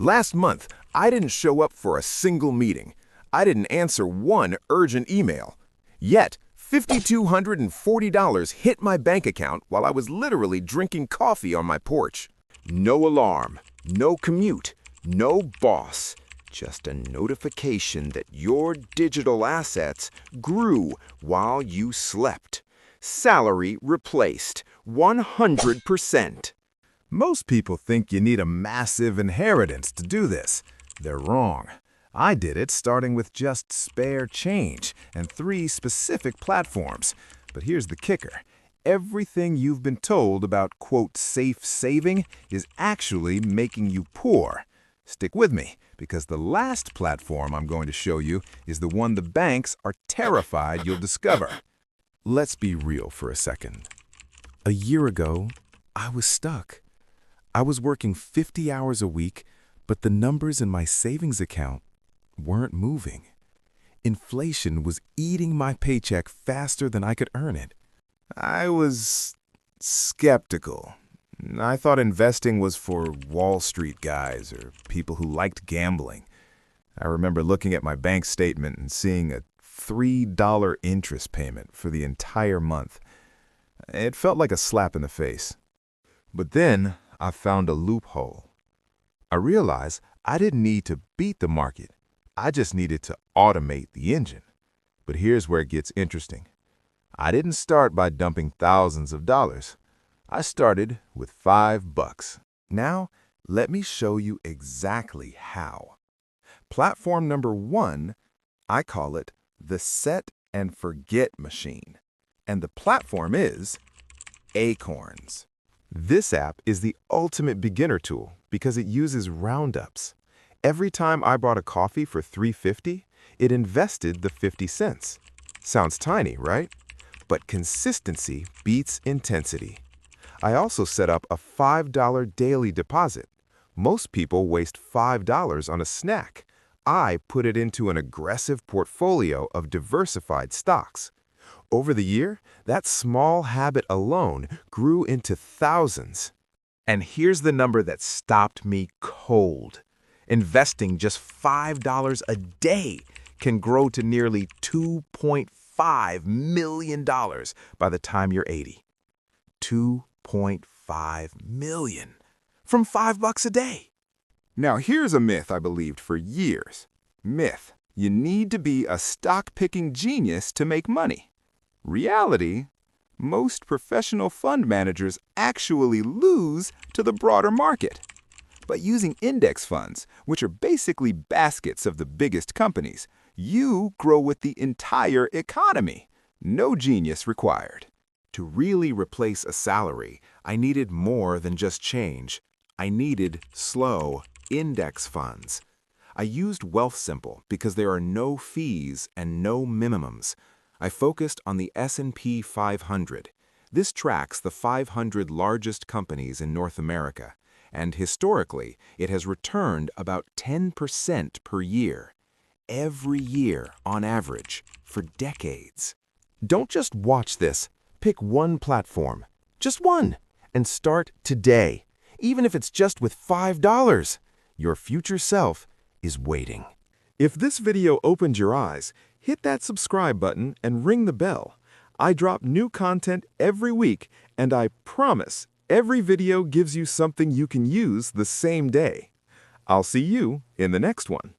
Last month, I didn't show up for a single meeting. I didn't answer one urgent email. Yet, $5,240 hit my bank account while I was literally drinking coffee on my porch. No alarm, no commute, no boss. Just a notification that your digital assets grew while you slept. Salary replaced, 100%. Most people think you need a massive inheritance to do this. They're wrong. I did it starting with just spare change and 3 specific platforms. But here's the kicker. Everything you've been told about, quote, safe saving is actually making you poor. Stick with me, because the last platform I'm going to show you is the one the banks are terrified you'll discover. Let's be real for a second. A year ago, I was stuck. I was working 50 hours a week, but the numbers in my savings account weren't moving. Inflation was eating my paycheck faster than I could earn it. I was skeptical. I thought investing was for Wall Street guys or people who liked gambling. I remember looking at my bank statement and seeing a $3 interest payment for the entire month. It felt like a slap in the face. But then I found a loophole. I realized I didn't need to beat the market. I just needed to automate the engine. But here's where it gets interesting. I didn't start by dumping thousands of dollars. I started with $5. Now, let me show you exactly how. Platform number 1, I call it the set and forget machine. And the platform is Acorns. This app is the ultimate beginner tool because it uses roundups. Every time I bought a coffee for $3.50, it invested the 50 cents. Sounds tiny, right? But consistency beats intensity. I also set up a $5 daily deposit. Most people waste $5 on a snack. I put it into an aggressive portfolio of diversified stocks. Over the year, that small habit alone grew into thousands. And here's the number that stopped me cold. Investing just $5 a day can grow to nearly $2.5 million by the time you're 80. $2.5 million from $5 a day. Now here's a myth I believed for years. Myth: you need to be a stock-picking genius to make money. Reality: most professional fund managers actually lose to the broader market. But using index funds, which are basically baskets of the biggest companies, you grow with the entire economy. No genius required. To really replace a salary, I needed more than just change. I needed slow index funds. I used Wealthsimple because there are no fees and no minimums. I focused on the S&P 500. This tracks the 500 largest companies in North America, and historically, it has returned about 10% per year. Every year, on average, for decades. Don't just watch this. Pick one platform, just one, and start today. Even if it's just with $5, your future self is waiting. If this video opened your eyes, hit that subscribe button and ring the bell. I drop new content every week, and I promise every video gives you something you can use the same day. I'll see you in the next one.